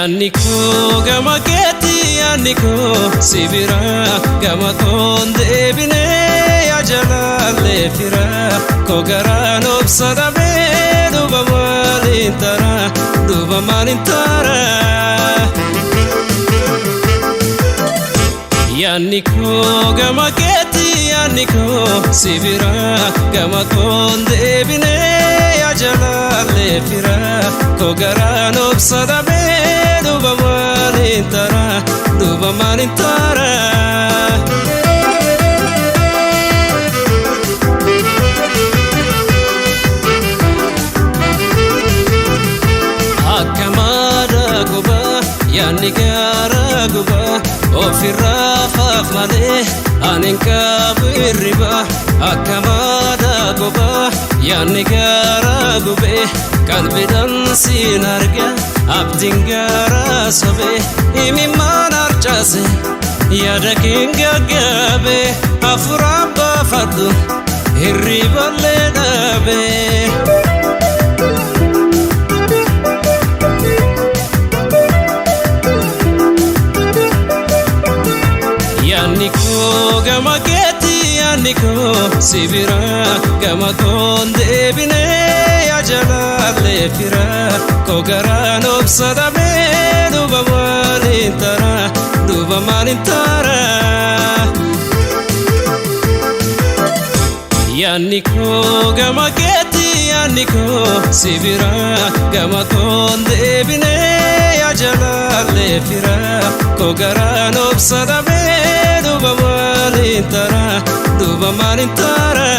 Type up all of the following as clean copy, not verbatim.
Yanniku gama keti yanniku sibira gama konde bine ya jalale fira kogaran obsada be duba malintara Yanniku gama keti yanniku sibira gama konde bine ya jalale fira kogaran obsada be duba malintara Akamada guba yani gara guba ofirra khaf male aninka birriba Akamada guba yani gara gube kalbidan sinarga abdin gara sobe imi manar chase yada kinga gabe afraba fadu hirriballe dabe Yanniku gama keti yanniku sibira gama konde bine ya jalale fira kogaran obsada be duba malintara Yanniku gama keti yanniku sibira gama konde bine ya jalale fira kogaran obsada be duba malintara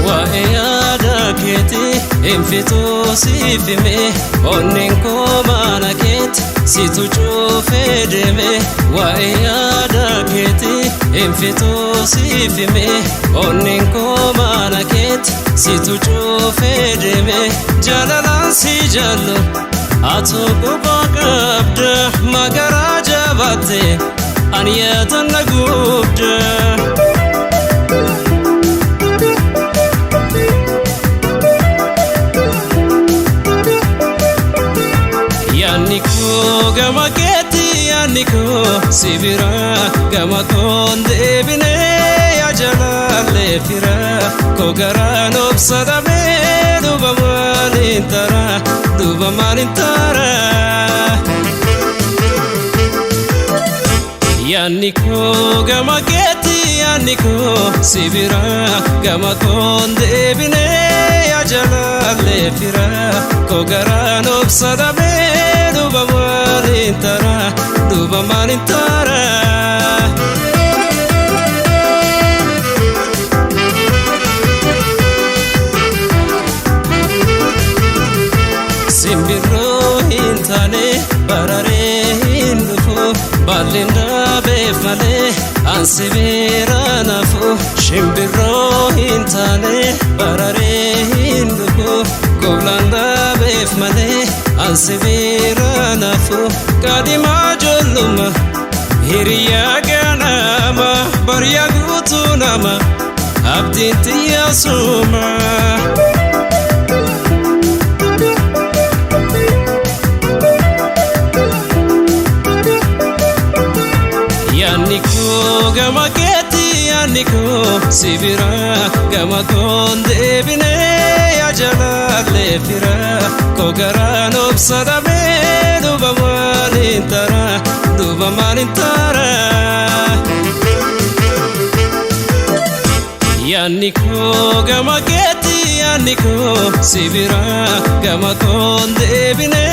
Wa eyada keti infito sifime onenko mana keti situ chofedeme Wa eyada keti infito sifime onenko mana keti situ chofedeme jalalan si jallo ato gubagabda magara jabate aniyatan nagubda Yanniku gama keti yanniku sibira gama konde bine ya jalale fira kogaran obsada be duba malintara Yanniku gama keti yanniku sibira gama konde bine ya jalale fira kogaran obsada be duba malintara Simbirro hintane barare hindufu balinda befale ansibira nafu Simbirro hintane barare hindufu koblanda befmale ansibira nafu kadima jolluma hiriya ganama barya gutunama abdinti yasuma Yanniku gama keti yanniku sibira gama konde bine ya jalale fira kogaran obsada be duba malintara Yanniku gama keti yanniku sibira gama konde bine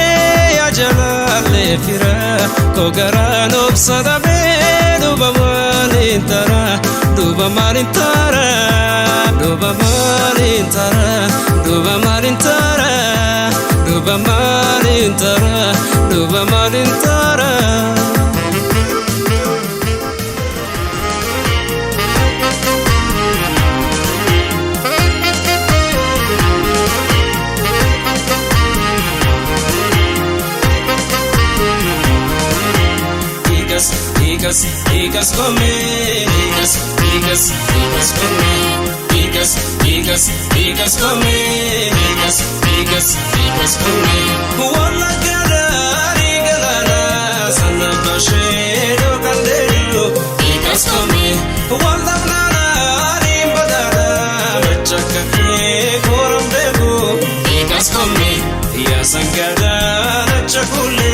ya jalale fira kogaran obsada be duba malintara duba malintara higas kome higas kome higas kome higas kome wala gadari galana sana bashedo kandelu higas kome wala nana badala machakake koram degu higas kome ya sangada chakule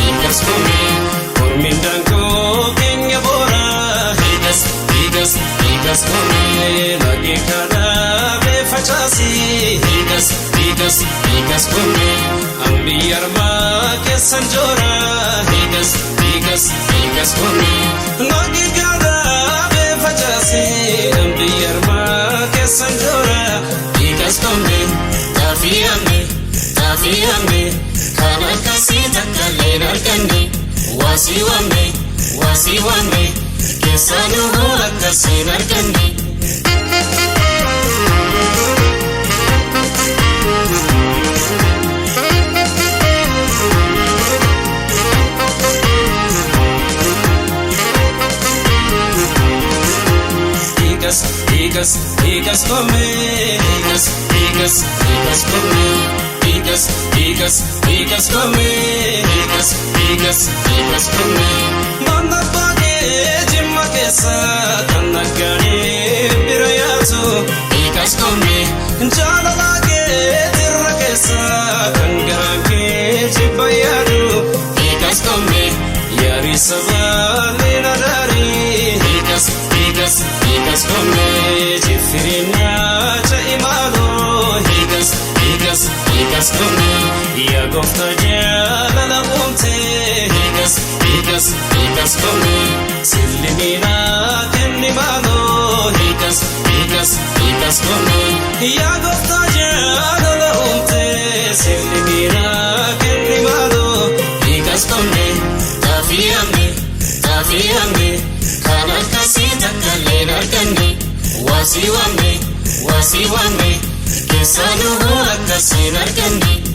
higas kome kormindanko kenya bora higas kome lagi kada be fachasi higas kome ambiyar ma ke sanjora higas kome lagi kada be fachasi ambiyar ma ke sanjora higas kome tafiyame kana kasi takalena kande wasiwame kesanu hola kasina kande higas kome higas kome higas kome higas kome manda page jimma kesa tanagane birayatu higas kome jalage tirra kesa kangaranke jibayadu higas kome yari sabale nadari higas kome jifirina cha imalo higas kome ya gofta jalala umte higas kome silimina kenni malo higas kome ya gofta jalala umte silimina kenni malo higas kome tafiyame kana kasi takalena kande wasiwame kesanu hola kasina kande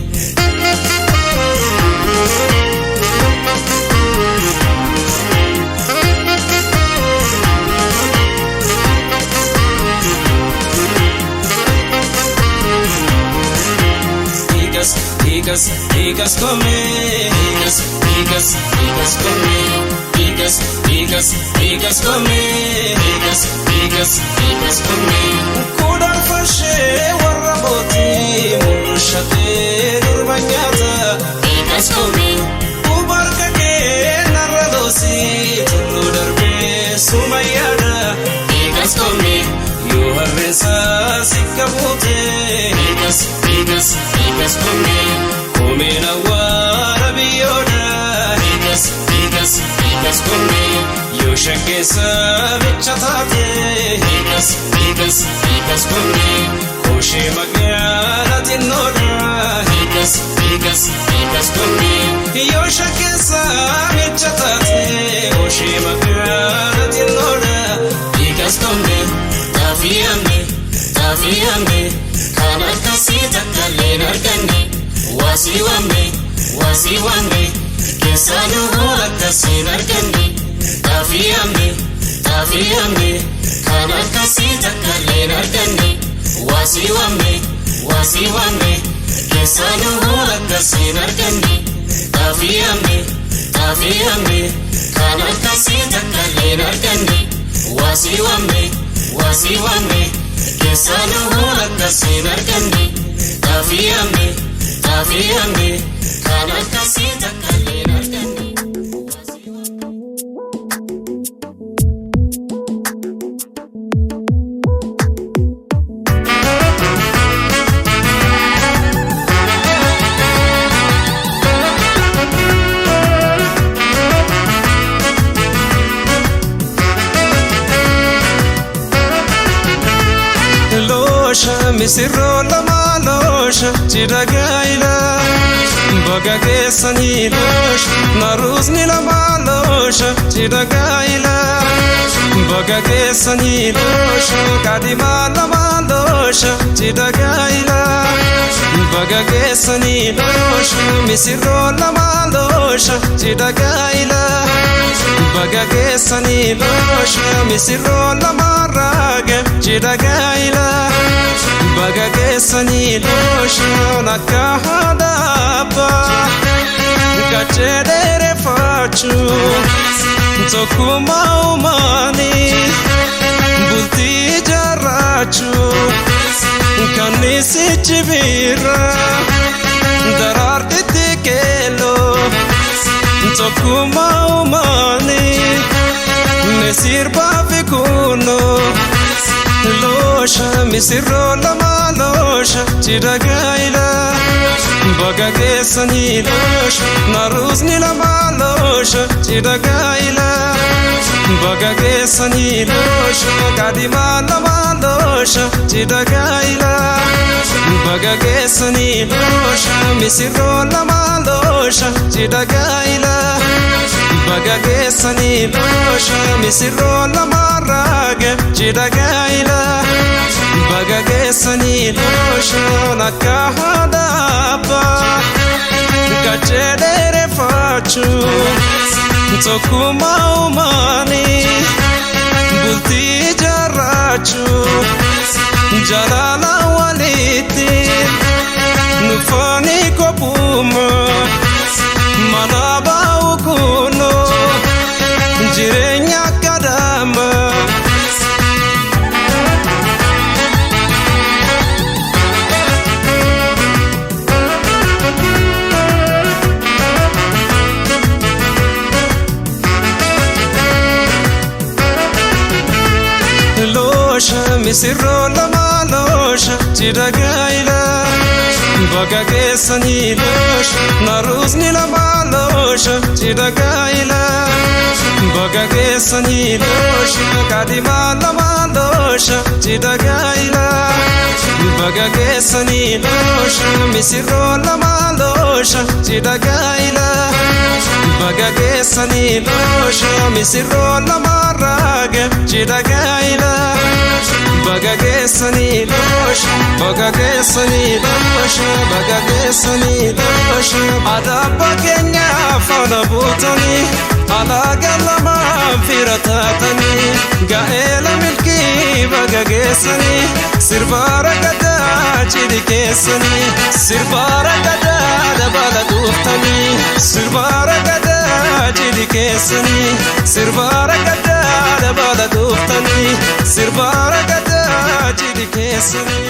higas kome higas kome higas kome higas kome kudar fashe waraboti mushate durbanyata higas kome ubarkake naradosi tulu darbe sumayada higas kome yuharresa sikabute higas kome komena warabiyoda higas kome yoshakesa bichatate higas kome koshe magyana tinoda higas kome yoshakesa bichatate koshe magyana tinoda higas kome tafiyame kana kasi takalena kande wasiwame kesanu hola kasina kande tafiyame kana kasi takalena kande wasiwame kesanu hola kasina kande tafiyame kana kasi takalena kande wasiwame kesanu hola kasina kande tafiyame kana kasi takalena kande misirro lama losha chiragaila baga kesani losh naruzni lama losha chiragaila baga kesani losh kadima lama losha chiragaila baga kesani losh misirro lamalosha chidagaila bagagesani losha misirro lamarage chidagaila bagagesani losha nakahadaba gachedere fachu zokuma umani bulti jarachu kanisi chibira dararti kelo zokuma umani mesir bavikuno losha misirro lamalosha chidagaila bagagesani losha naruzni lamalosha chidagaila bagagesani losha kadima lamalosha chidagaila bagagesani losha misirro lamalosha chidagaila bagagesani losha misirro lamarage chidagaila bagagesani losha nakahadaba gachedere fachu zokuma umani bulti jarachu jalala waliti nufani kopuma manaba ukuno jirenya kadama misirro lamalosha chidagaila bagagesani losha naruzni lamalosha chidagaila bagagesani losha kadima lamalosha chidagaila bagagesani losha misirro lamalosha chidagaila bagagesani losha misirro lamarage chidagaila bagagesani losha bagagesani losha bagagesani losha adaba kenya fana butani ala galama firatatani gaela milki bagagesani sirbara gada chidikesani sirbara gada dabala duftani sirbara gada chidikesani sirbara gada dabala duftani sirbara gada chidikesani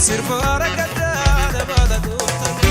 sirbara gada dabala duftani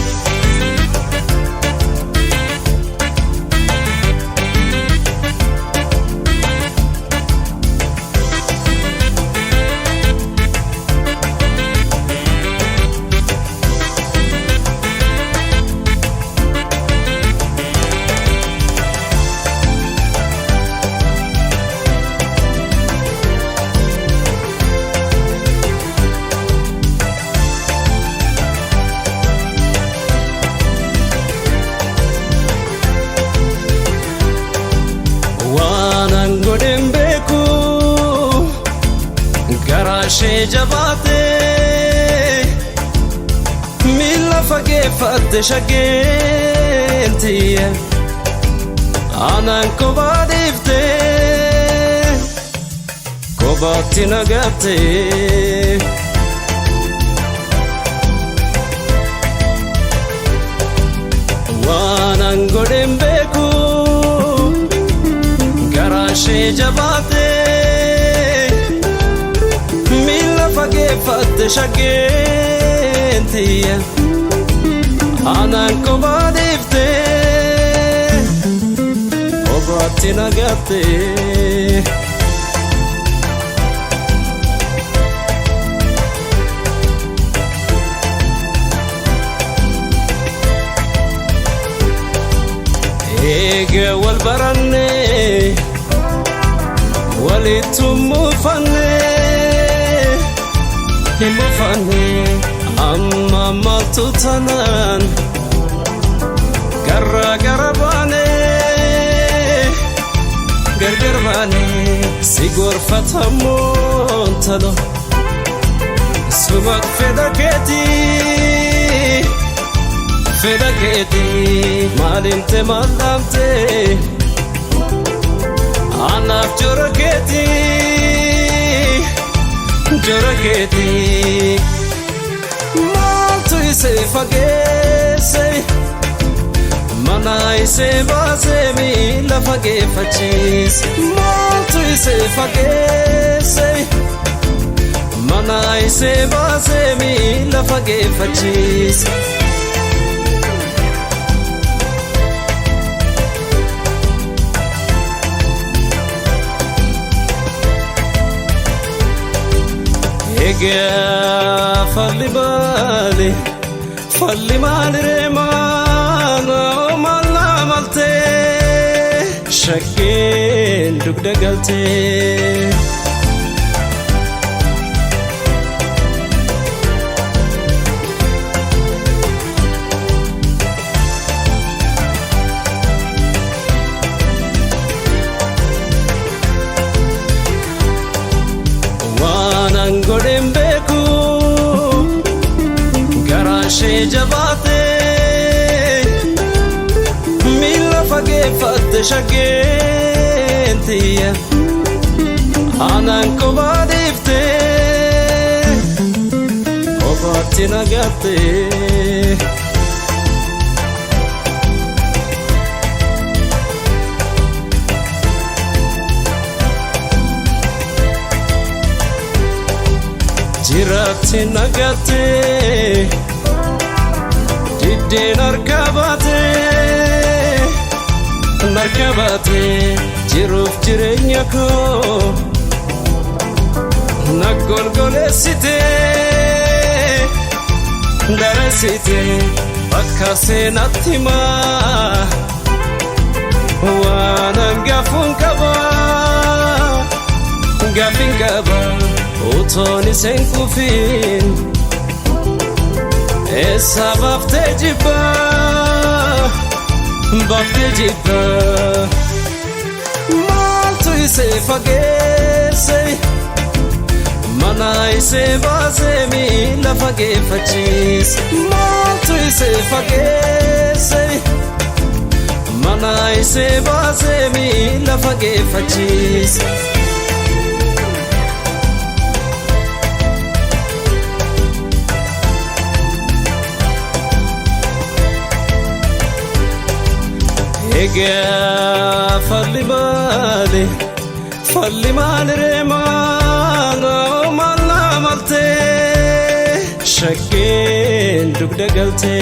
garashe jabate mila fagefatte shagentiye anan kobadifte kobatti nagatte wanan godem beku garashe jabate fagefatte shagentiye anan kobadifte kobatti nagatte ege wal baranne walitum fanne mufane amma matutanan garra garabane gargarbane sigor fatamon talo sumak fedaketi fedaketi malinte malamte anaf joraketi maltu ise fagese mana ise bazemi la fagefachis maltu ise fagese mana ise bazemi la fagefachis Ega falli mali remana o malla malte shakin dugda galte Godembeku garashe jabate mila fagefat shagentiya anan ko badifte obatina gatte Jirati nagate Didde narkabate Jiruf jirenya ko Naggolgolessite Daresite Bakka seenattima Waanan gafun qaba Gafin qaba Utoni senkufin Essa bafte jibba Maltu ise fagese Mana ise bazemi la fagefachis Maltu ise fagese Mana ise bazemi la fagefachis Ega falli mali remana o malla malte shakin dugda galte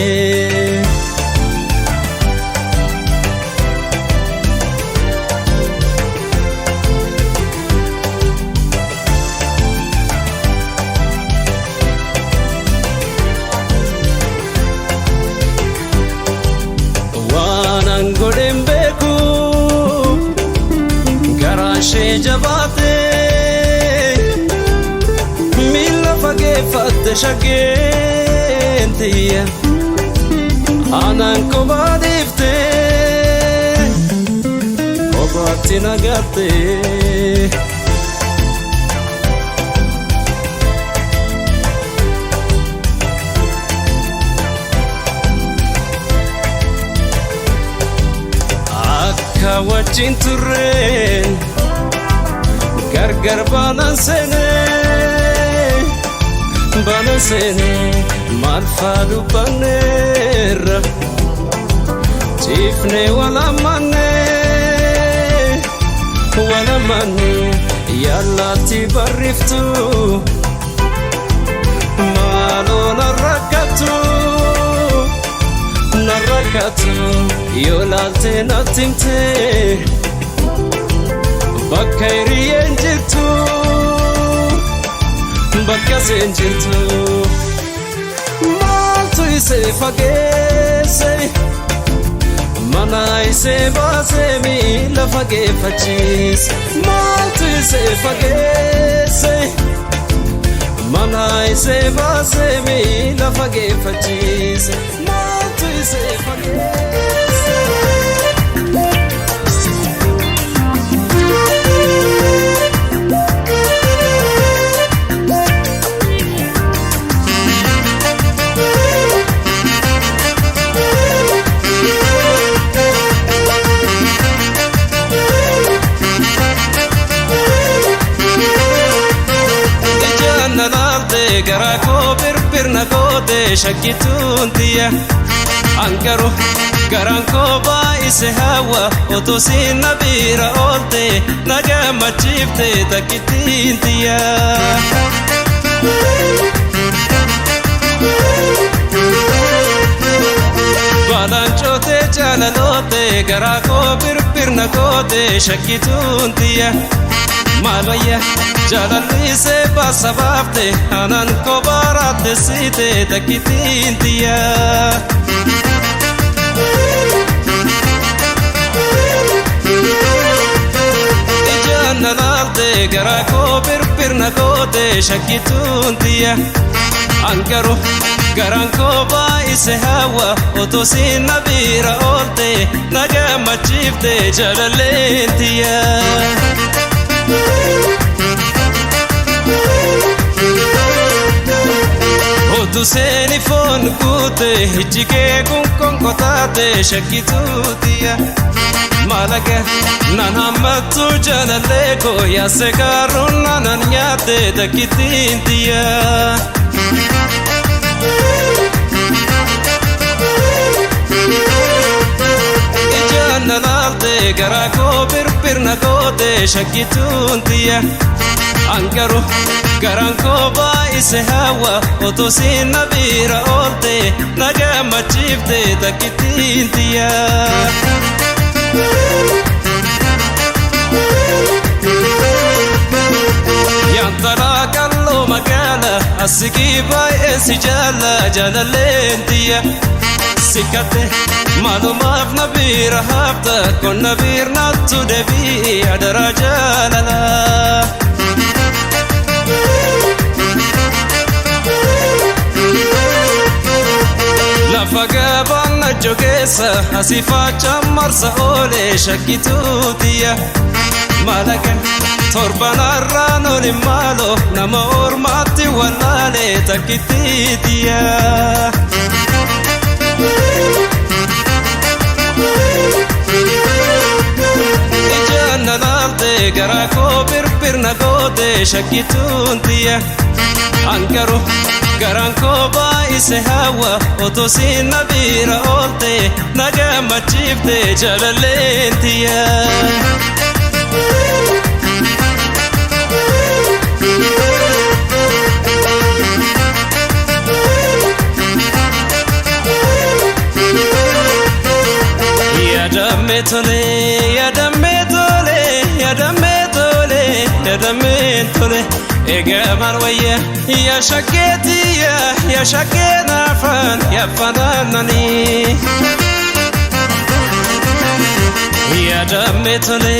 Godembeku garashe jabate mila fagefat shagentiya anan ko badifte obatina gatte Kawachin turren gargar balansene malfadu banera tifne wala manne yalla tibariftu malona rakatu narakatu yolalte natimte bakkairi enjitu bakkasenjitu maltu ise fagese mana ise bazemi la fagefachis maltu ise fagese mana ise bazemi la fagefachis maltu ise fagese garako birbirna goote shakkituun tiyya angaru garanko baay'ise hawa otosin nabira oolte nagammachiifte takkittiin tiyya balanchote jaalalote garako birbirna goote shakkituun tiyya malwayya jaalallise basabaafte anan kobaaratte siite takkittiin tiyya ijaanna laalte garako birbirna goote shakkituun tiyya angaru garanko baay'ise hawa otosin nabira oolte nagammachiifte jaalalleen tiyya Otu seeni foon guute hijjigee kun konkotaate shakkituu tiyya malaga nan hammattu jaalallee koo yaase gaarruun nanan nyaatte takkittiin tiyya ijaanna laalte garako birbirna goote shakkituun tiyya angaru garanko baay'ise hawa otosin nabira oolte nagammachiifte takkittiin tiyya yantalaa qalloo magaala assigii baay'een si jaalla jaalalleen tiyya sikkatte maalumaaf nabira hafta kon nabirnattu deebii adara jaalala lafa gabaanna jogeessa asifaacha marsa oole shakkituu tiyya malaga torbanarraan olin maalo nama ormaatti wallaale takkittii tiyya ijaanna laalte garako birbirna goote shakkituun tiyya angaru garanko baay'ise hawa otosin nabira oolte nagammachiifte jaalalleen tiyya yadamme tole yadamme tole yadamme tole yadamme tole egaman wayya ya shaketiya ya shakena fan ya fananani yadamme tole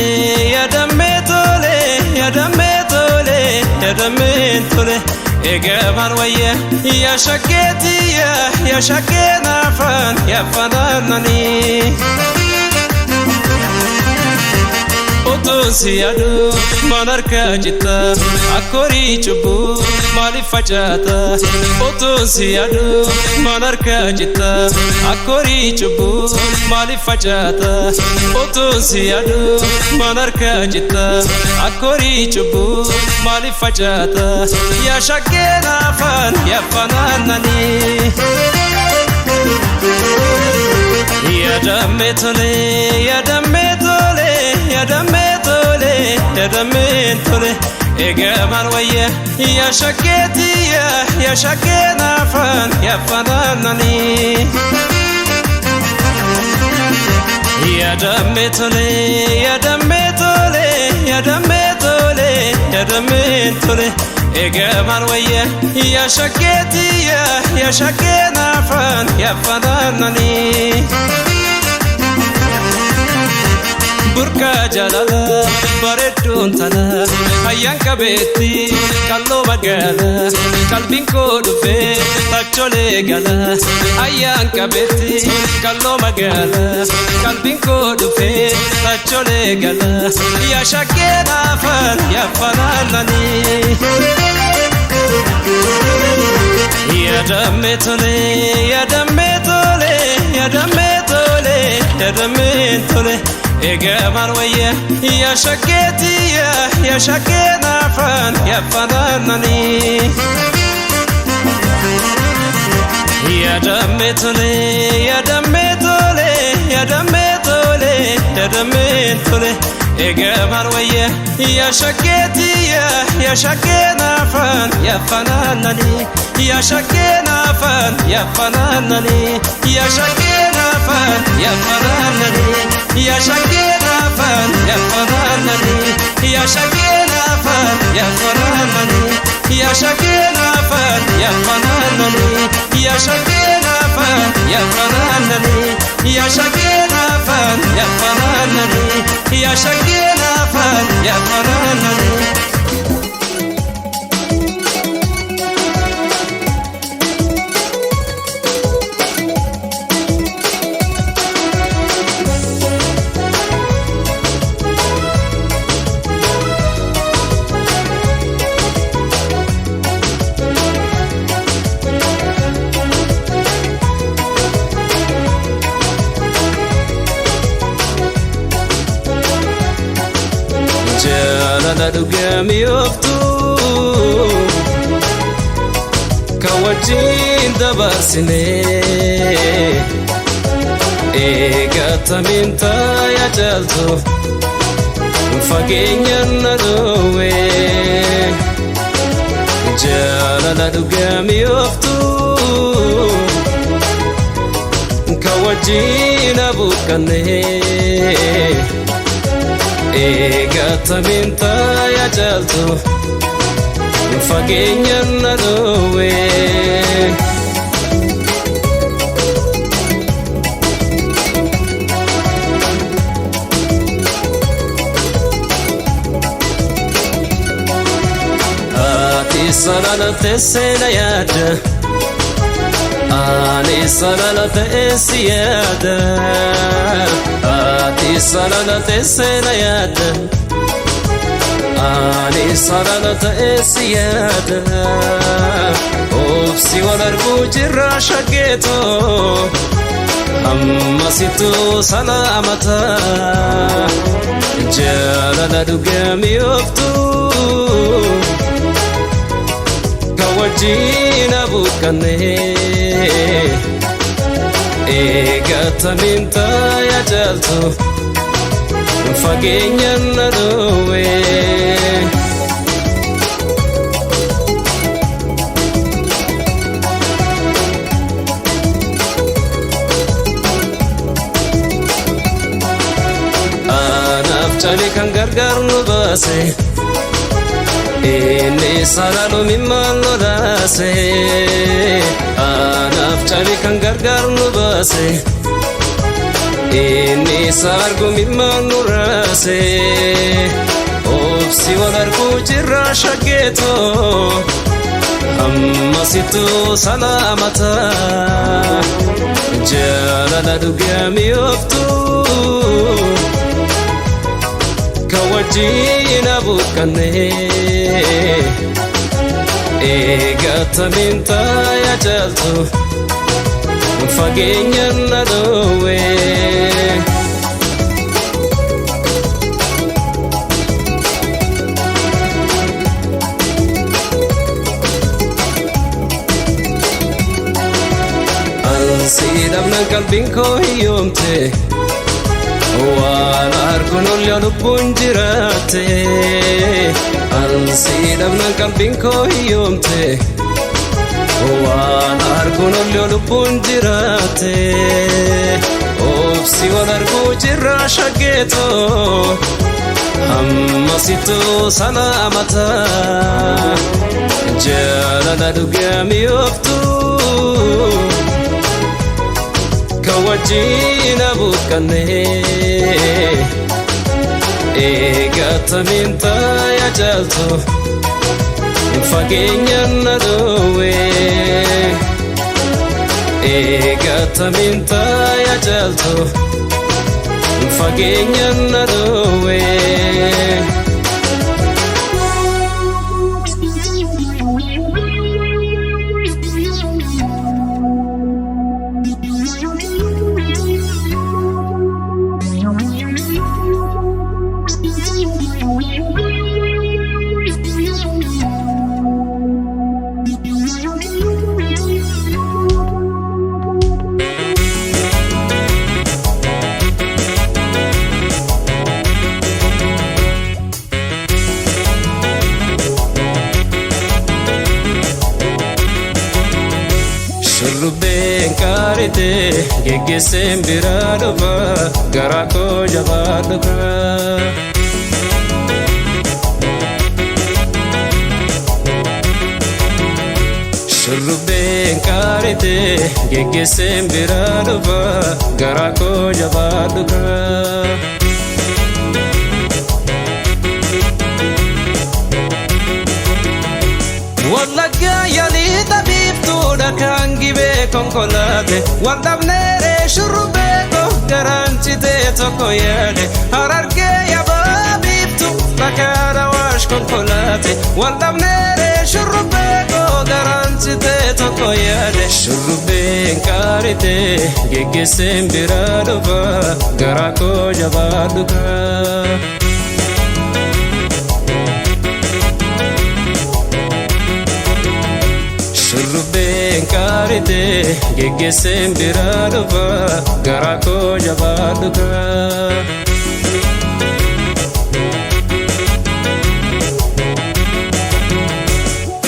yadamme tole yadamme tole yadamme tole egaman wayya ya shaketiya ya shakena fan ya fananani otoon si yaadu manarka jitta akkorii cubbuu maaliif facaata otoon si yaadu manarka jitta akkorii cubbuu maaliif facaata otoon si yaadu manarka jitta akkorii cubbuu maaliif facaata yaa shakkeen afaan yaa fanaanani yadamme tole yadamme tole yadamme tole yadamme tole egaman wayya ya shaketiya ya shakkeen afaan ya fanaanani yadamme tole yadamme tole yadamme tole yadamme tole egaman wayya ya shaketiya ya shakkeen afaan ya fanaanani burka jalala bareedduun tana hayyaan qabeetti qalloo magaala qalbiin koo dhufee tacholee gala hayyaan qabeetti qalloo magaala qalbiin koo dhufee tacholee gala yaa shakkeen afaan yaa fanaanani yadamme tole yadamme tole yadamme tole yadamme tole egaman wayya ya shaketiya ya shakkeen afaan ya fanaanani Yadametole, yadametole, yadametole, yadametole. Egeman waye, ya shaketi ya shakena fan, ya fananani, ya shakena fan, ya fananani, ya shakena fan, ya fananani, ya shakena fan, ya fananani, ya shakena fan, ya fananani, ya shakena fan, ya fananani, ya shakena fan, ya fananani, ya shakena fan, ya fananani, ya shakena fan, ya fananani. Jalala dugami oftu kawajin dabarsine eegataminta ya jaltu fageenyan nadowe Jalala dugami oftu kawajin abukane Eegataminta ya jaltu fageenyan nadowe Ati salala tesena yada Ani salala tesiyada Ati salala tesena yada Ani salala tesiyada Ofsi walargu jirra shageto Amma situ salamata Jalala dugami oftu Kawajina bukane Eegataminta ya jaltu fageenyan nadowe Anaaf chali kan gargar nu baase Inni salalu mimman lolase Anaaf chali kan gargar nu baase Inni sargu mimman nurase Ofsi walargu jirra shageto Amma situ salamata Jalala dugami oftu Kawajina bukane Eegataminta ya jaltu fageenyan nadowe Ansidamnan qalbiin koo hiyyoomte Waan arguun ollee lubbuun jiraate Ansidamnan qalbiin koo hiyyoomte Waan arguun ollee lubbuun jiraate Ofsi wal arguu jirra shageeto Amma situ salamata Jalala dugami oftu Kawajina bukane Eegataminta ya jaltu fageenyan nadowe Eegataminta ya jaltu fageenyan nadowe geggeesseen biraa dhufa garaa koo jabaadhu kaa. Shurrubbeen qaarite geggeesseen biraa dhufa garaa koo jabaadhu kaa. Wallagga yaalii tabiiftuudha kan gibee konkolaate waldhabneere shurrubbee koo garanchitee tokko yaade Harargee yabaa biiftu bakka waash konkolaate waldhabneere shurrubbee koo garanchitee tokko yaade shurrubbeen qaarite geggeesseen biraa dhufa garaa koo jabaadhu kaa. Shurrubbeen qaarite geggeesseen biraa dhufa garaa koo jabaadhu kaa.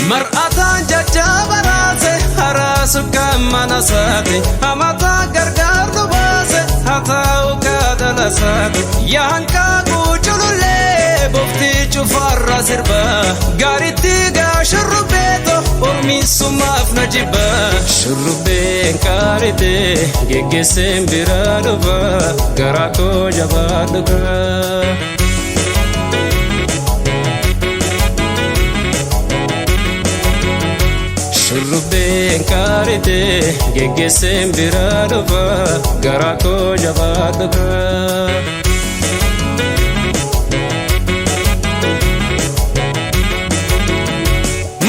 Mar'ataan jajjaba raase haraasu kan mana saate hamataa gargaartu baase hataa'u kaadala saate yaankaa guuculullee boftii cufarra sirba gaaritti gaa shurrubbeeto ormiisumaaf na jibba. Shurrubbeen qaarite geggeesseen biraa dhufa garaa koo jabaadhu kaa. Shurrubbeen qaarite geggeesseen biraa dhufa garaa koo jabaadhu kaa.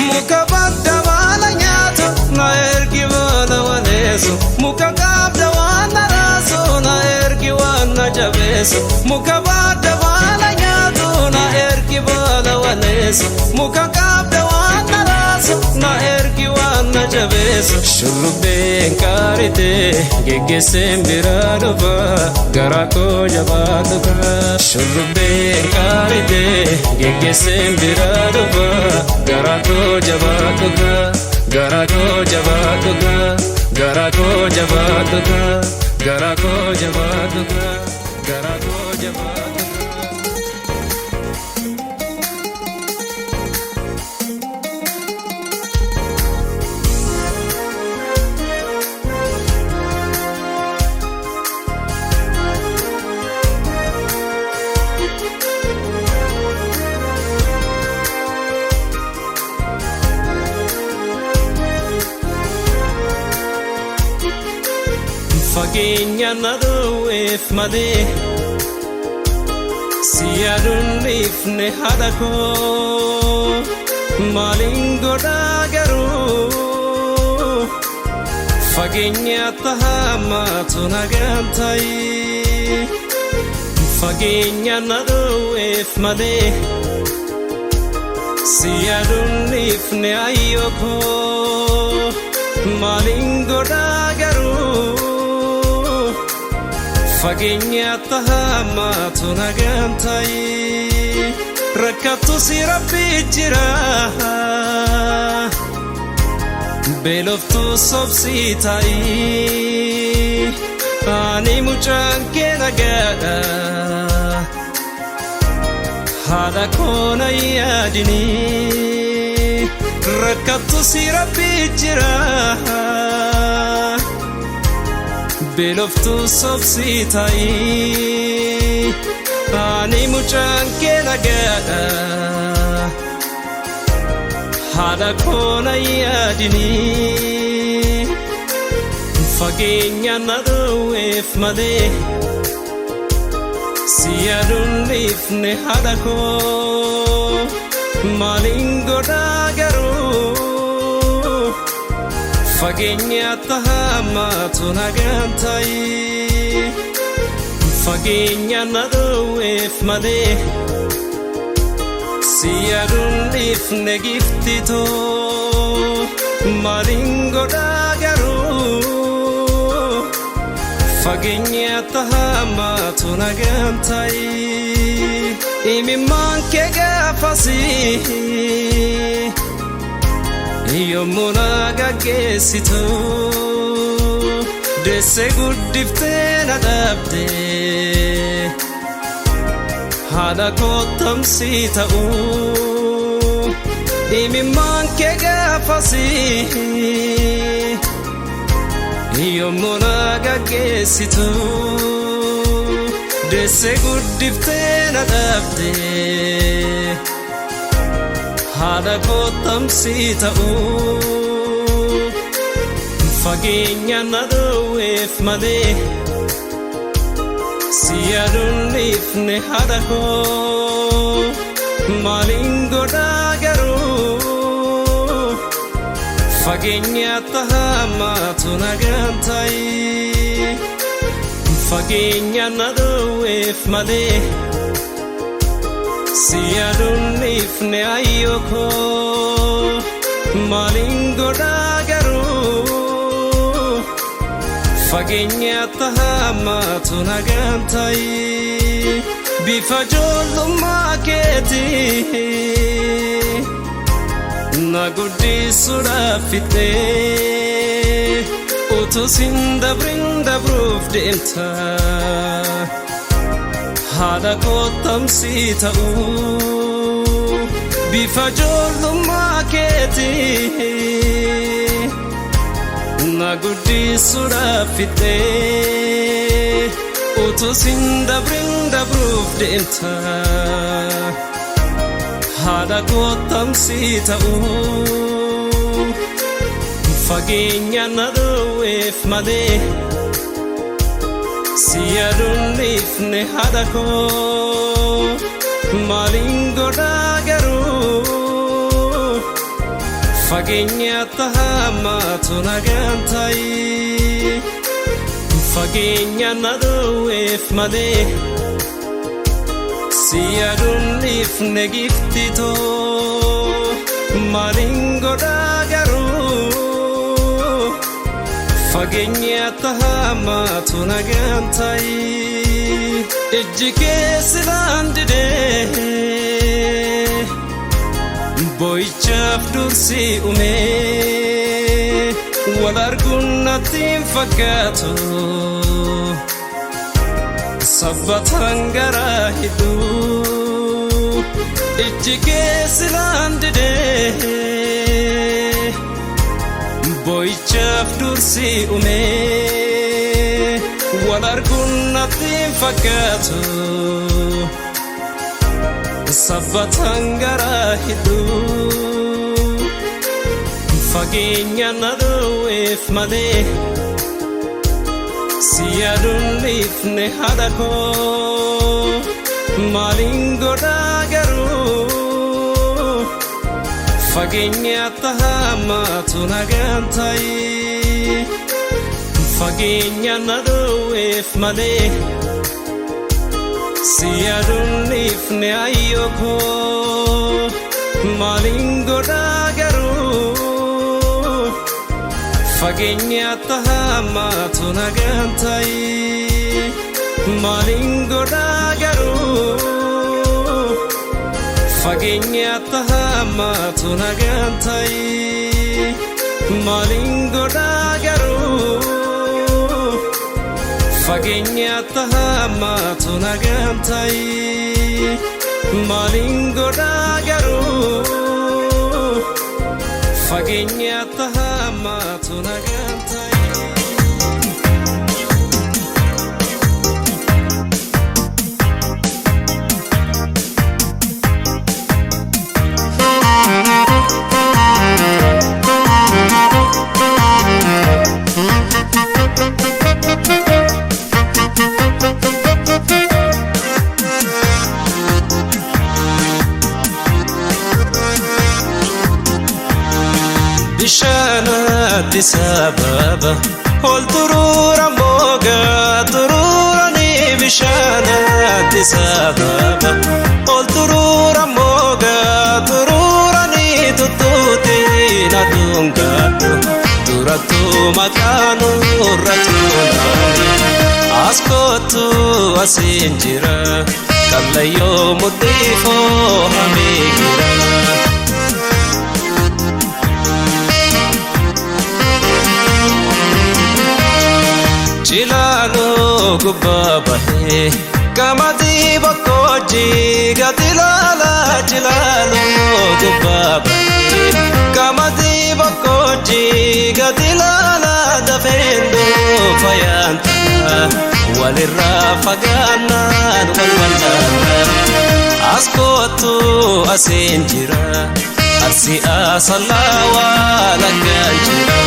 Muka badda baala nyaatu na ergi baala waleessu muka qabda waan na raasu na ergi waan na jabeessu muka badda baala nyaatu na ergi baala waleessu muka qabda waan na raasu na ergi waan na jabeessu. Shurrubbeen qaarite geggeesseen biraa dhufa garaa koo jabaadhu kaa. Shurrubbeen qaarite geggeesseen biraa dhufa garaa koo jabaadhu kaa. Garaa koo jabaadhu kaa. Garaa koo jabaadhu kaa. Garaa koo jabaadhu kaa. Garaa koo jabaadhu kaa. Fageenya na dhowweef malee si yaaduun dhiifne haadha koo maaliin godhaa garuu fageenya tahamaatu nagaan ta'i. Fageenya na dhowweef malee si yaaduun dhiifne ayyoo koo maaliin godhaa garuu fageenya tahamaatu nagaan ta'i. Rakkattu si rabbi jira beeloftu sobsi ta'i. Ani mucaan kee nagaadha haadha koo na yaadini. Rakkattu si rabbi jira beeloftu sobsi ta'i. Ani mucaan kee nagaadha haadha koo na yaadini. Fageenya na dhowweef malee si yaaduun dhiifne haadha koo maaliin godhaa garuu fageenya tahamaatu nagaan ta'i. Fageenya na dhowweef malee si yaaduun dhiifne giftitoo maaliin godhaa garuu fageenya tahamaatu nagaan ta'i. Imimmaan kee gaafasii yommuu na gaggeessitu deesse guddiftee na dhabde haadha kottamsii ta'uu imimmaan kee gaafasii yommuu na gaggeessitu deesse guddiftee na dhabde haadha kottamsii ta'uu fageenya na dhowweef malee si yaaduunifne haadha koo maaliin godhaa garuu fageenya tahamaatu nagaan ta'i fageenya na dhowweef malee si yaaduunifne ayyoo koo maaliin godhaa garuu fageenya tahamaatu nagaan ta'i bifa ijoollummaa keetii na guddisuudhaaf fixee utuu sin dabrin dabruuf deemta haadha kottamsii ta'uu bifa ijoollummaa keetii na guddisuudhaaf fixee utuu sin dabrin dabruuf deemta haadha kottamsii ta'uu fageenya na dhowweef malee si yaaduunifne haadha koo maaliin godhaa garuu fageenya tahamaatu nagaan ta'i fageenya na dhowweef malee si yaaduunifne giftitoo maaliin godhaa garuu fageenya tahamaatu nagaan ta'i ijji kee silaan didee boo'ichaaf dursi umee wal arguun natti hin fakkaatu sabbataan garaa hidhuu ijji kee silaan didee boo'ichaaf dursi umee wal arguun natti hin fakkaatu sabbataan garaa hidhuu fageenya na dhowweef malee si yaaduunifne haadha koo maaliin godhaa garuu fageenya tahamaatu nagaan ta'i fageenya na dhowweef malee si yaaduunifne ayyoo koo maaliin godhaa garuu fageenya tahamaatu nagaan ta'i maaliin godhaa garuu fageenya tahamaatu nagaan ta'i maaliin godhaa garuu fageenya tahamaatu nagaan ta'i maaliin godhaa garuu fageenya tahamaatu nagaan ta'i bishaanatti sababa ol turuura moogaa turuuranii bishaanatti sababa ol turuura moogaa turuuranii tuttuutiin aduungaadhu turattu maqaanurra tuulaani as kottu asiin jira kallayyoo mudhiifoo hamee gira Chilalo gubabahe Kamati bakoji gatilala chilalo gubabahe Kamati bakoji gatilala dafendo fayanta walirra faganan walwalana askotu asinjira arsi asalawa laganjira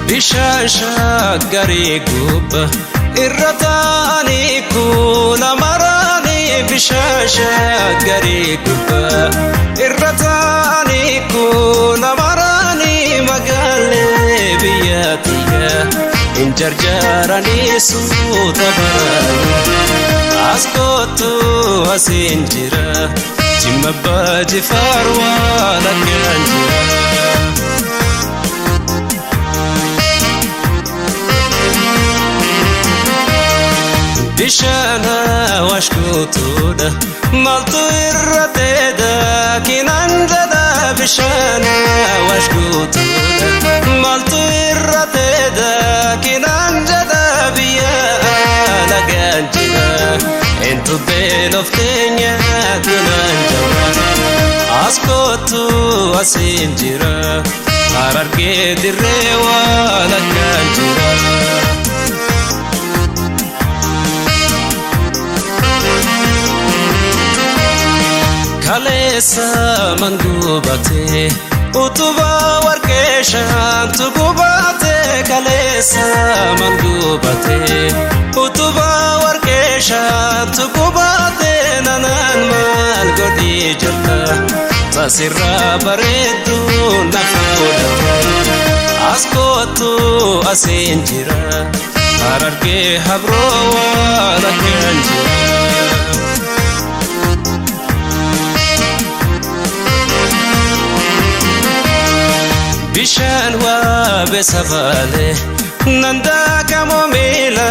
Bishaan shaggaree gubba irra taa'anii kuula maraanii bishaan shaggaree gubba irra taa'anii kuula maraanii magaalee biyya tiyya hin jarjaranii suuta baraanii as kootu asiin jira Jimma Abbaa Jifaar waa lagaan jira. Bishana washkutuda maltu irrateda kinanjada bishana washkutuda maltu irrateda kinanjada biya laganjida entu beloftenya kunanjada askotu asinjira hararge dirrewa laganjida Kalesa mangubate utuba warkeshan tugubate Kalesa mangubate utuba warkeshan tugubate nanan mal godi jalla tasirra baredu nafuda askotu asinjira hararge habro wala kanjira Bishaan waa beesafale nanda kamomila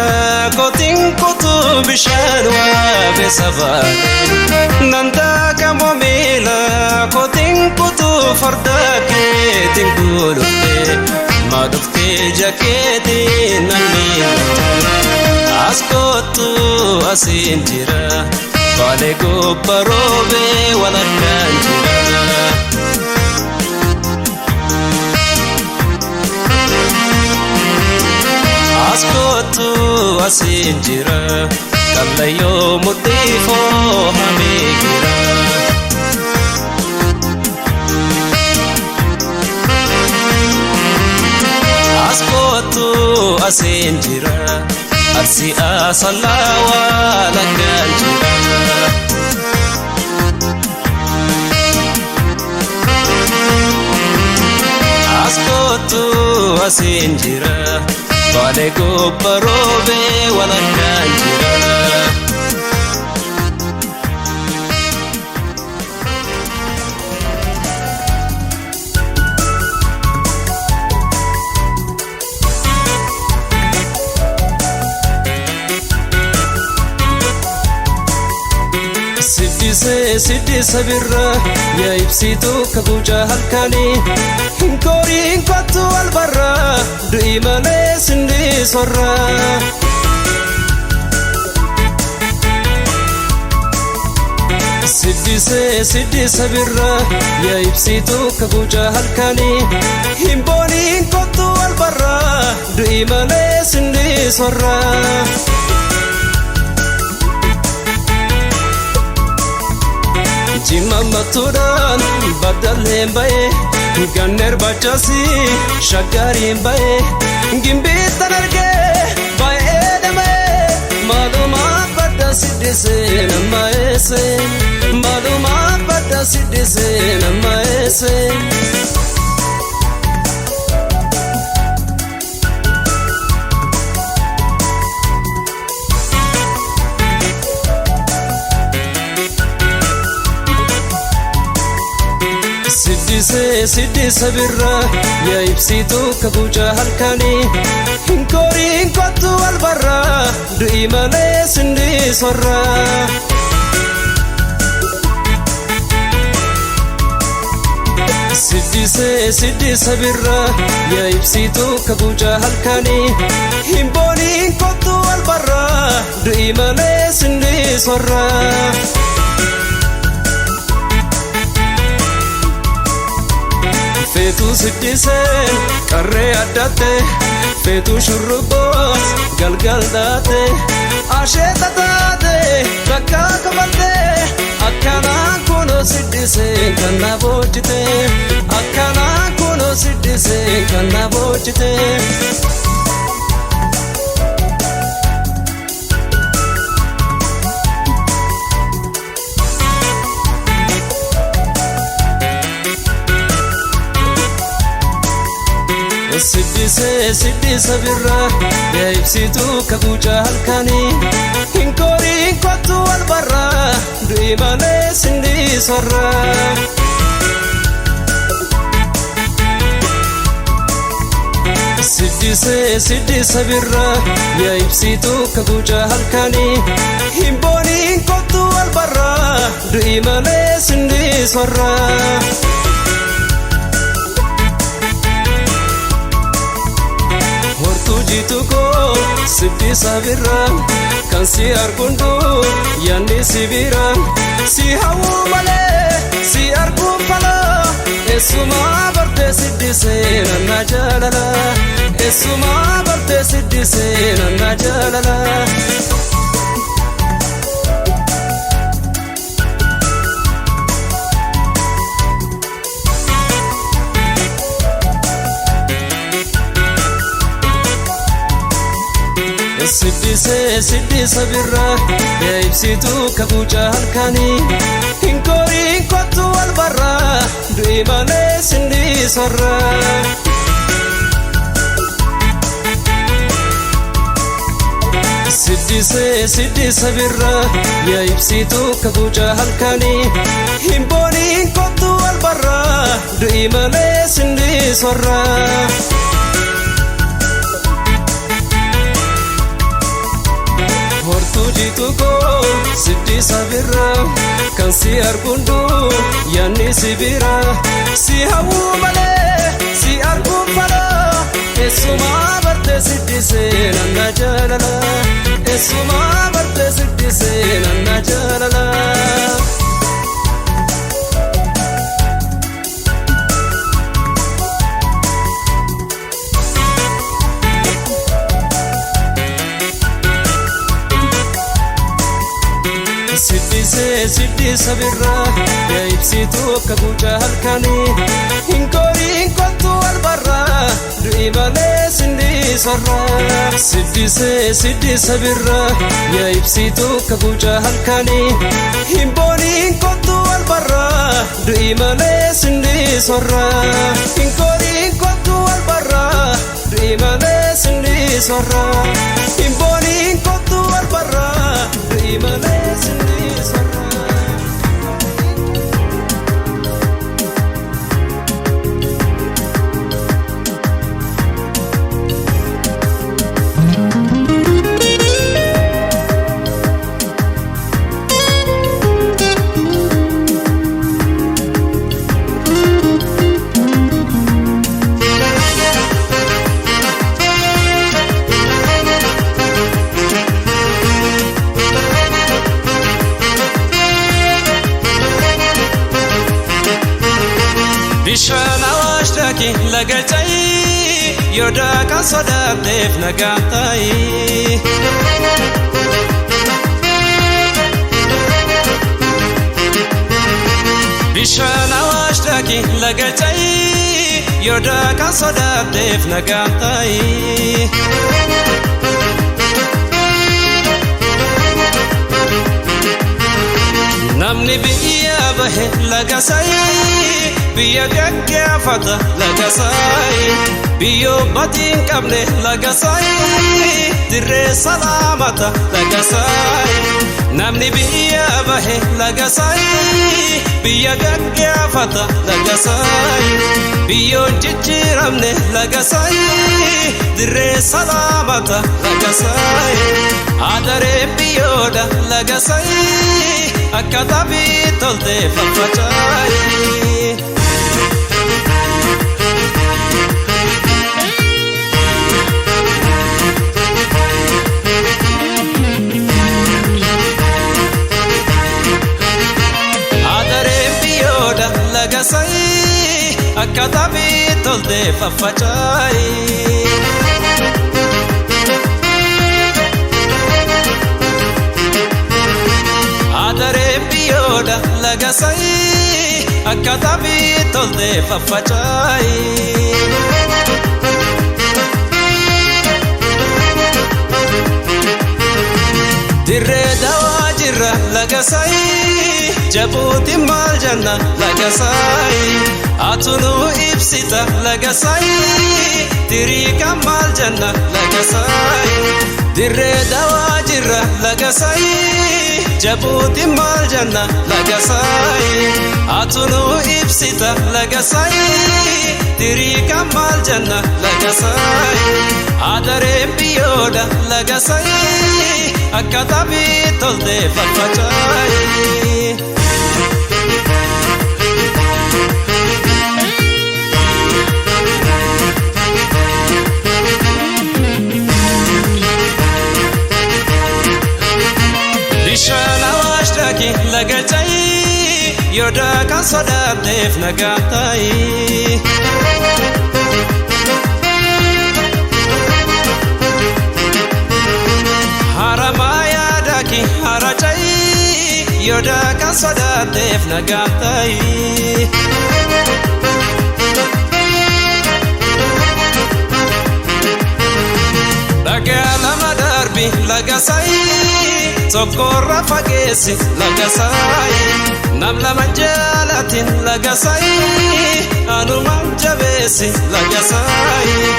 kotiin kutu bishaan waa beesafale nanda kamomila kotiin kutu farda keetiin gulufte madufte jakeetiin namiila as kootu asiin jira baale gobbaroobe walakkaan jira. Askotu asinjira kallayo mutifo hamigira Askotu asinjira arsi asalawa laganjira Askotu asinjira Baale gobbaroobe walakkaan jira. Siddisa birra yaa ibsitu kabuja halkanii Kooriin kottu albarra du'i malee sindi sorra Siddisa birra yaa ibsitu kabuja halkanii Himbooniin kottu albarra du'i malee sindi sorra Jimma matuudhaan baddaleen ba'e ganneer bachasi shaggariin ba'e gimbiittan argee baay'ee dhama'e maalumaa badda siddisee nama eesse maalumaa badda siddisee nama eesse. Siddisa birra yaa ibsitu kabuja halkanii Kooriin kottu albarra du'i malee sindi sorra siddisa birra yaa ibsituu kabuja halkanii himboonii kottu wal barra du'i malee sindi sorra. Feetu siddiseen qarree addatte feetu shurrubboos galgal daate asheeta taate bakka qabatte akkanaan kunoo siddiseen kan na boojjite akkanaan kunoo siddiseen kan na boojjite. Siddisa birra yaa ibsituu kabuja halkanii hinkooriin kottu wal barra du'i malee sindi sorra. Siddisa birra yaa ibsituu kabuja halkanii himbooniin kottu wal barra du'i malee sindi sorra. Tuko siddisa birra kan si argundu yanni si bira si hawu malee si arguun fala eessuma barte siddiseen anna jaalala eessuma barte siddiseen anna jaalala. Siddisa birra yaa ibsituu kabuja halkanii hinkooriin kottu wal barra du'i malee sindi sorra. Siddisa birra yaa ibsituu kabuja halkanii himbooniin kottu wal barra du'i malee sindi sorra. Tuko siddisa birra kan si argundu yanni si bira si hawu malee si arguun fala eessuma barte siddiseen anna jaalala eessuma barte siddiseen anna jaalala. Siddisa birra yaa ibsituu kabuja halkanii hinkooriin kottu wal barra du'i malee sindi sorra. Siddisa birra yaa ibsituu kabuja halkanii himbooniin kottu wal barra du'i malee sindi sorra. Hinkooriin kottu wal barra du'i malee sindi sorra. Himbooniin kottu wal barra du'i malee sindi sorra. Bishaan Awaash dhaqi laga ca'i yoo daaqaan sodaatteef nagaan ta'i. Bishaan Awaash dhaqi laga ca'i yoo daaqaan sodaatteef nagaan ta'i. Namni biyya bahe laga sa'i biyya gaggeeffata laga sa'i biyyoo batiin qabne laga sa'i dirree salaamata laga sa'i. Namni biyya bahe laga sa'i biyya gaggeeffata laga sa'i biyyoon jijjiiramne laga sa'i dirree salaamata laga sa'i. Adaree biyyoodha laga sa'i akka tabii toltee faffacaa'i. akka taphii toltee faffacaayi. Adaree biyyoodha laga sayii akka taphii toltee faffacaayi. Dirree dawaa jirra laga sayii jabuuti maal janna laga sayii atunuu ibsita laga sayii tirii kan maal janna laga sayii. Dirree dawaa jirra laga sayii jabuuti maal janna laga sayii atunuu ibsita laga sayii tirii kan maal janna laga sayii. Adaree biyyoodha laga sayii akka taphii toltee faffacaayi. Bishaan Awaash dhaqi laga cayii yoodaa kan sodaatteef nagaan ta'i. Haramayaa dhaqi hara cayii yoodaa kan sodaatteef nagaan ta'i. Dhagaa lama darbi laga sayii tokkorra fageessi laga sayii nam lama jaalatin laga sayii anumaan jabeessi laga sayii.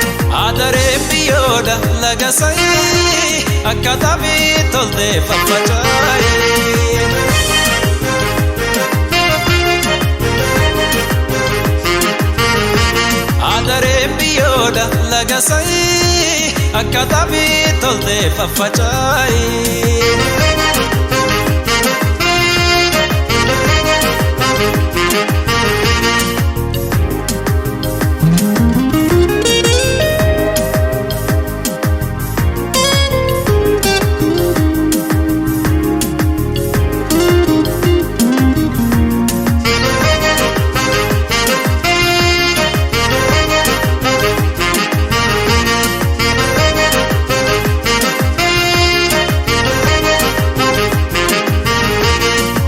Adaree biyyoodha laga sayii akka taphii toltee faffacaayi. Adaree biyyoodha laga sayii akka taphii toltee faffacaayi.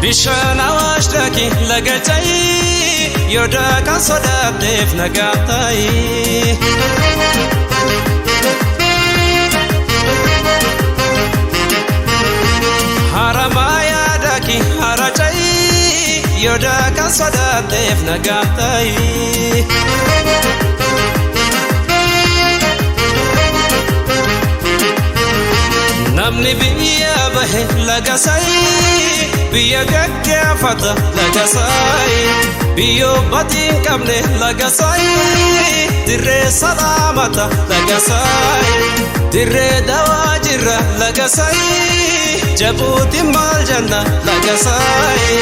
Bishaan Awaash dhaqi laga cayii yoodaa kan sodaatteef nagaan ta'i. Haramayaa dhaqi hara cayii yoodaa kan sodaatteef nagaan ta'i. Namni biyya bahe laga sayii biyya gaggeeffata laga sayii biyyoo batiin qabne laga sayii dirree salaamata laga sayii. Dirree dawaa jirra laga sayii jabuuti maal janna laga sayii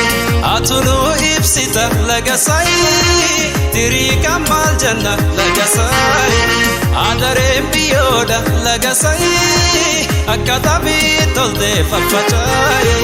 atunuu ibsita laga sayii tirii kan maal janna laga sayii. Adaree biyyoodha laga sayii akka taphii toltee faffacaayi.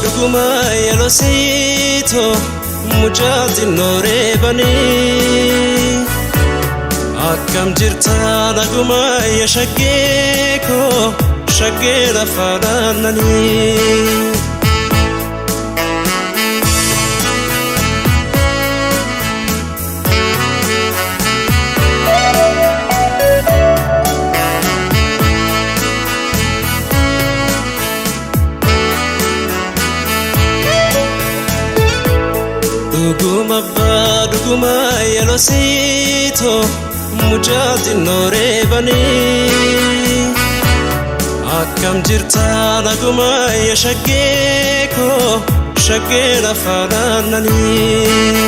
Duguma yelosiito mucaati nooreebani akkam jirta naguma ya shaggeeko shaggee lafaadhaannani. dhuguma yelosiitoo mucaatiin nooreebanii akkam jirtaa naguma yaa shaggee koo shaggee lafa naannanii.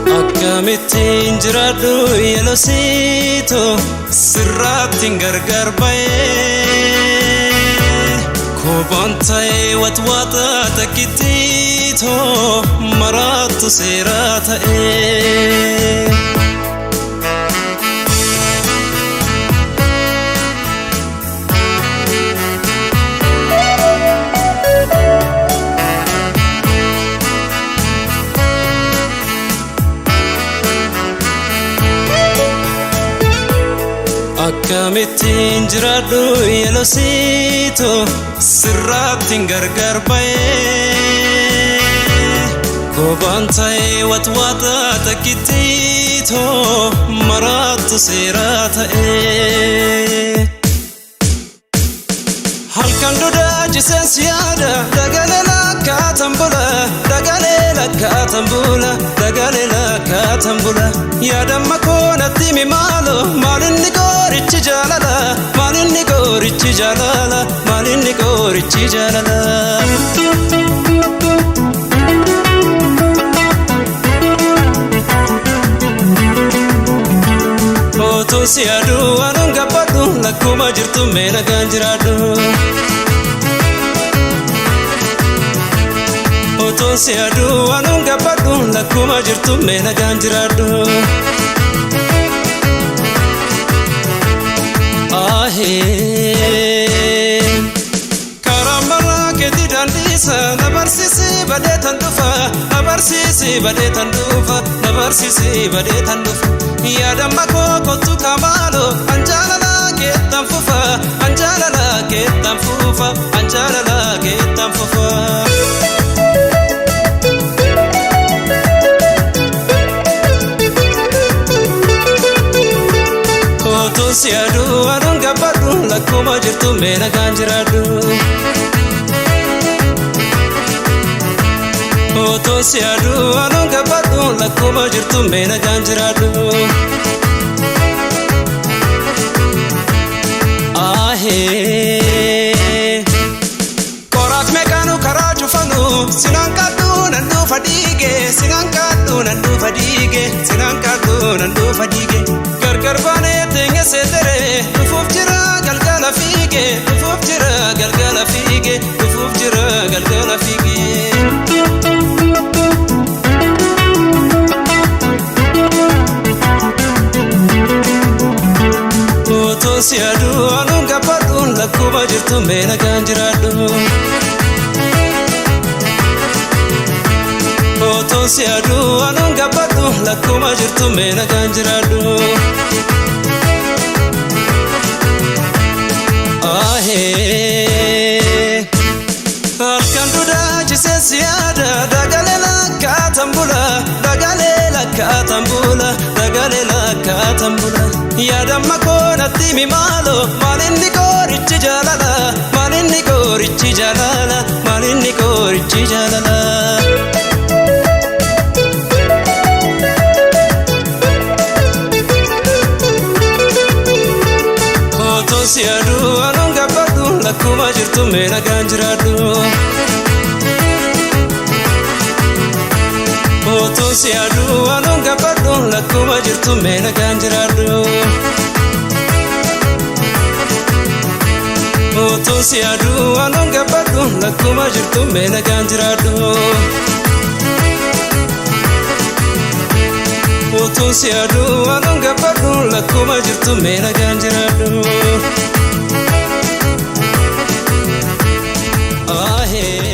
Akkamittiin jiraadhu yelosiitoo sirraattiin gargar ba'ee koobaan ta'ee watwaata takkittiitoo maraattu seeraa ta'ee. Akkamittiin jiraadhu yelosiitoo sirraattiin gargar ba'ee koobaan ta'ee watwaata takkittiitoo maraattu seeraa ta'ee. Halkan dudaa jiseensi yaada dagalee lakkaatan bula dagalee lakkaatan bula dagalee lakkaatan bula yaadamma koonatti mi maalo maalinni goorichi jaalala maalinni goorichi jaalala maalinni goorichi jaalala. Otuu si aduu anuun gabbadhu lakkuma jirtu mee nagaan jiraadhu. Otuu si aduu anuun gabbadhu lakkuma jirtu mee nagaan jiraadhu. Ahee karaa maraa keetii daandiisa na barsiisi badee tan dhufa na barsiisi badee tan dhufa na barsiisi badee tan dhufa. Yaadamma koo kottu kamaalo anjaalala keettan fufa anjaalala keettan fufa anjaalala keettan fufa. Otuu si aduu anuun gabbadhu lakkuma jirtu mee nagaan jiraadhu. Otuu si aduu anuun gabbadhu lakkuma jirtu mee nagaan jiraadhu. Ahee koraat meeqaanu karaa cufanu sinaan kadhu nan dhufa dhiige sinaan kadhu nan dhufa dhiige sinaan kadhu nan dhufa dhiige gargar baanee teenya seetere dhufuuf jira galgala fiige dhufuuf jira galgala fiige dhufuuf jira galgala fiige. Otuu si aduu anuun gabbadhu lakkuma jirtu mee nagaan jiraadhu. Otuu si aduu anuun gabbadhu lakkuma jirtu mee nagaan jiraadhu. Ahee halkan dudaa jiseensi yaada dagalee lakkaatan bula dagalee lakkaatan bula dagalee lakkaatan bula yaadamma koonatti mi maalo maalinni goorichi jaalala maalinni goorichi jaalala maalinni goorichi jaalala. Otuu si aduu anuun gabbadhu lakkuma jirtu mee nagaan jiraadhu. Otuu si aduu anuun gabbadhu lakkuma jirtu mee nagaan jiraadhu. Otuu si aduu anuun gabbadhu lakkuma jirtu mee nagaan jiraadhu. Otuu si aduu anuun gabbadhu lakkuma jirtu mee nagaan jiraadhu. Ahee.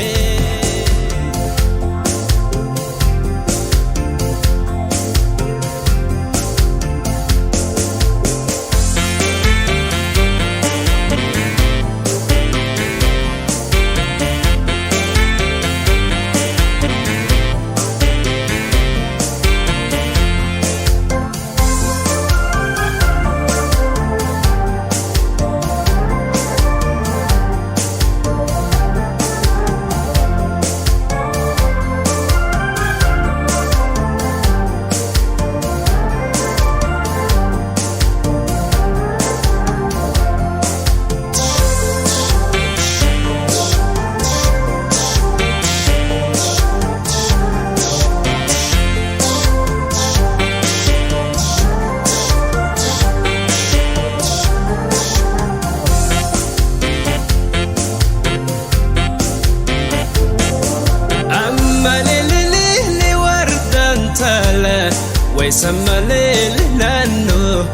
sammalele nanno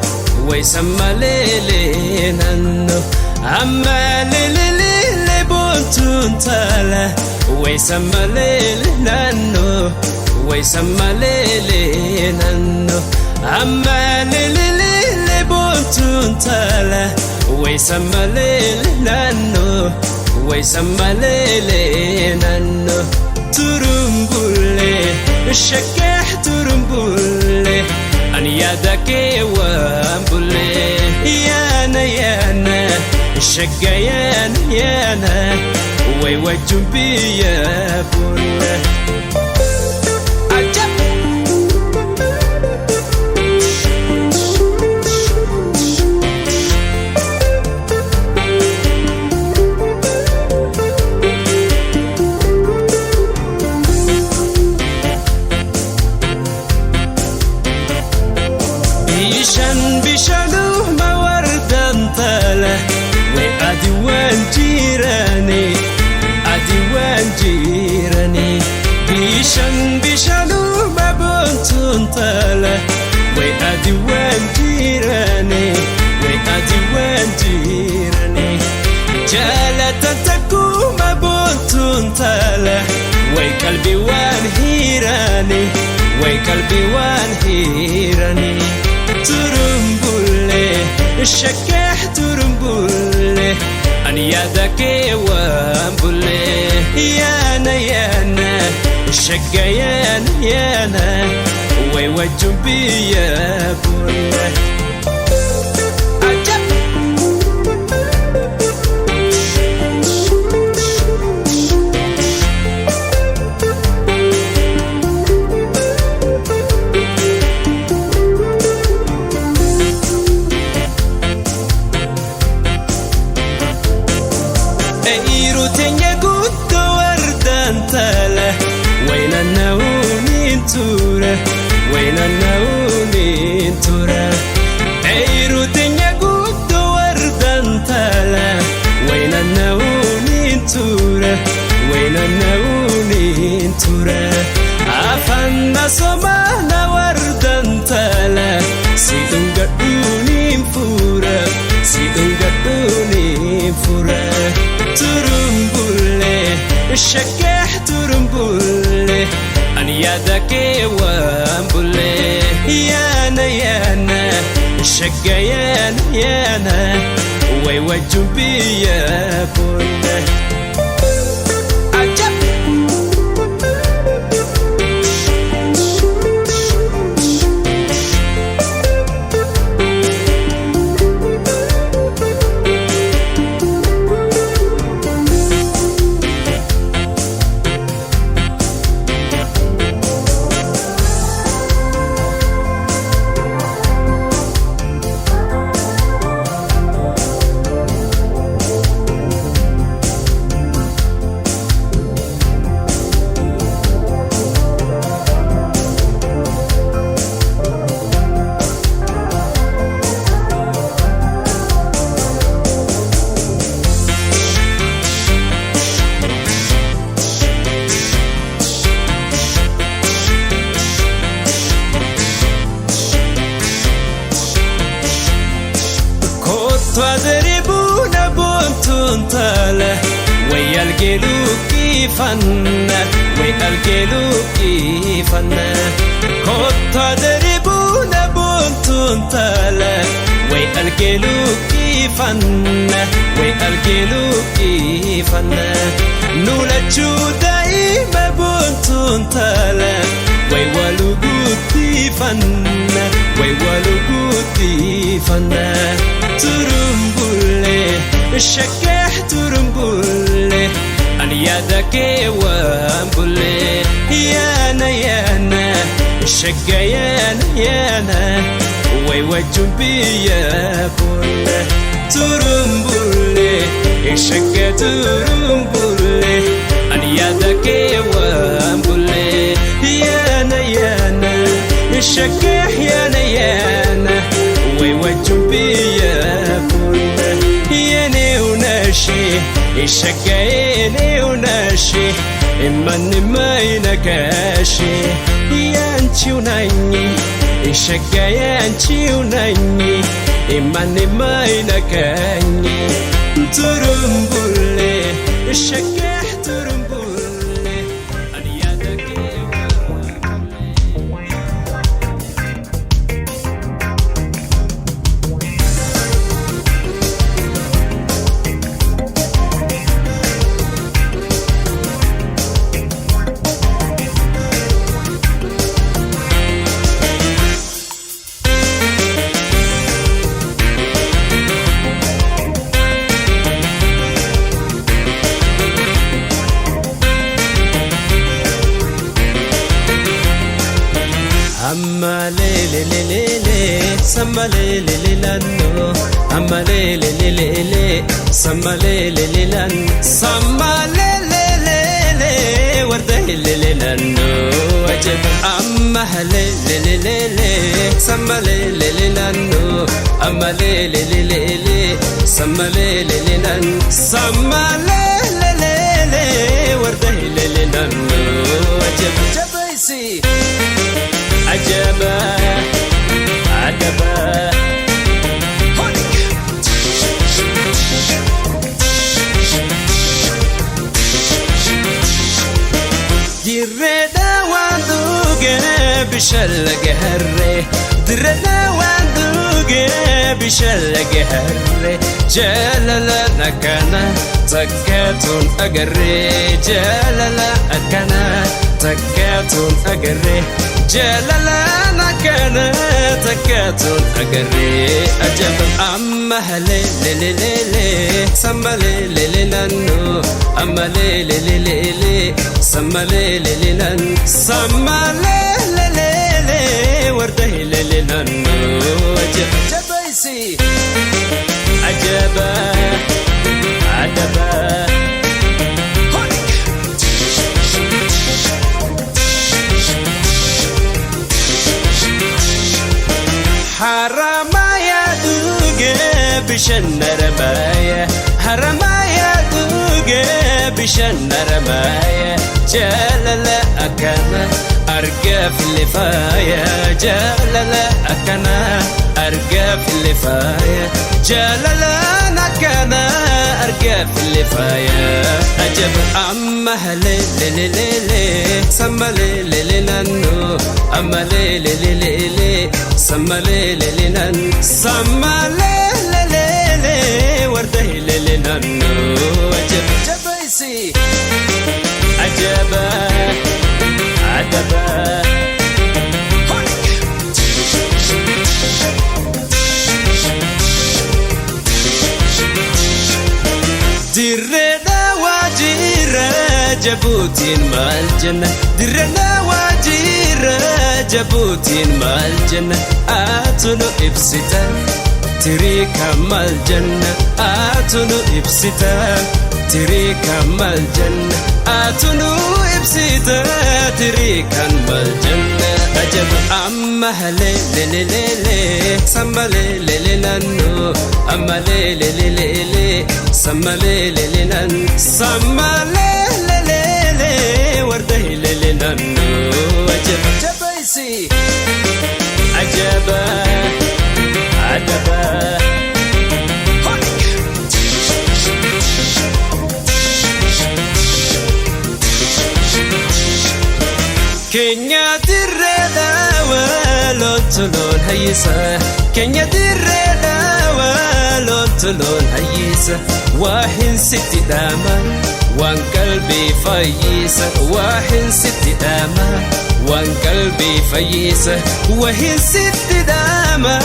way sammalele nanno ammalele bontun tala way sammalele nanno way sammalele nanno ammalele bontun tala way sammalele nanno way sammalele nanno turumbule shakah turumbule an yadake wambule yana yana shagayan yana way wajumbiya bulle بشانو ما وردان تاله وأديوان جيراني أديوان جيراني بشانو ما بنتون تاله وأديوان جيراني وأديوان جيراني جالة تكو ما بنتون تاله وقلبي وان هيراني وقلبي وان هيراني turumbule shakah turumbule an yadake wambule yana yana shagayan yana way wajumbiya bulle وين النونين تورا وين النونين تورا عيرو دنيا قد وردان تالا وين النونين تورا وين النونين تورا عفنا صمانا وردان تالا سيدون قدونين فورا سيدون قدونين فورا ترمبولي shakah turumbule an yadake wambule yana yana shagayan yana way wajumbiya bulle تضربون بنتون تاله ويالجلو كيفنا ويالجلو كيفنا كنت تضربون بنتون تاله ويالجلو كيفنا ويالجلو كيفنا نولجو دايما بنتون تاله ويوالو كيفنا ويوالو كيفنا turumbule shakah turumbule an yadake wambule yana yana shagayan yana way wajumbiya bulle turumbule shakah turumbule an yadake wambule yana yana shakah yana yana way wajumbiya bulle yene unashi shakayene unashi imani mai nakashi yanchi unanyi شكايا انشيوناني إيماني ما ينكاني ترمبولي شكاح ترمبولي أن يدك Amma le le le le le, samma le le le lano. Amma le le le le le, samma le le le lan. Samma le le le le, warda le le lano. Ajab. Amma le le le le le, samma le le le lano. Amma le le le le le, samma le le le lan. Samma le le le le, warda le le lano. Ajab. Jabaisi. عجبا عجبا جردا واندوق بشلق هري دردا واندوق بشلق هري جللا نكنا تكاتون أقري جللا أكنا تكاتون أقري جللا نكنا تكاتون أقري أجب أما هلي لي لي لي سما لي لي لي لنو أما لي لي لي لي لي سما لي لي لي لن سما لي لي لي لي ورده لي لي لنو أجب جبايسي عجبا عجبا حرمايا دوغي بشن رمايا حرمايا دوغي بشن رمايا جللا أكنا أرقف لفايا جللا أكنا أرقف لفايا جللا نكنا أرقف لفايا أجب أما هلي لي لي لي سما لي لي لنو أما لي لي لي لي سما لي لي لن سما لي لي لي ورده لي لنو أجب جبايسي عجبا عجبا درنا واجيرا جبوتين مال جنة درنا واجيرا جبوتين مال جنة آتنو إبستا تريك مال جنة آتنو إبستا تريك مال جنة آتنو إبستا تريك مال جنة أجب أما هلي لي لي لي لي سما لي لي لي لنو أما لي لي لي لي لي سما لي لي لي لن سما لي لي لي لي ورده لي لي لنو أجب جبايسي عجبا عجبا كينيا تريدا ولون تلون هيسا كينيا تريدا ولون تلون هيسا واحد ست داما وان قلبي فيسا واحد ست داما وان قلبي فيسا وهي ست داما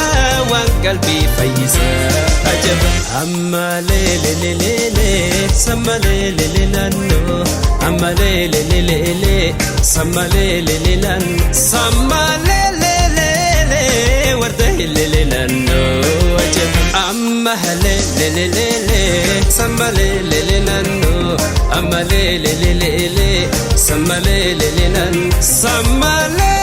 وان قلبي فيسا أجب أما لي لي لي لي لي سما لي لي لي لنو أما لي لي لي لي لي سما لي لي لي لن سما لي لي لي لي ورده لي لي لنو أجب أما لي لي لي لي لي سما لي لي لي لنو أما لي لي لي لي لي سما لي لي لي لن سما لي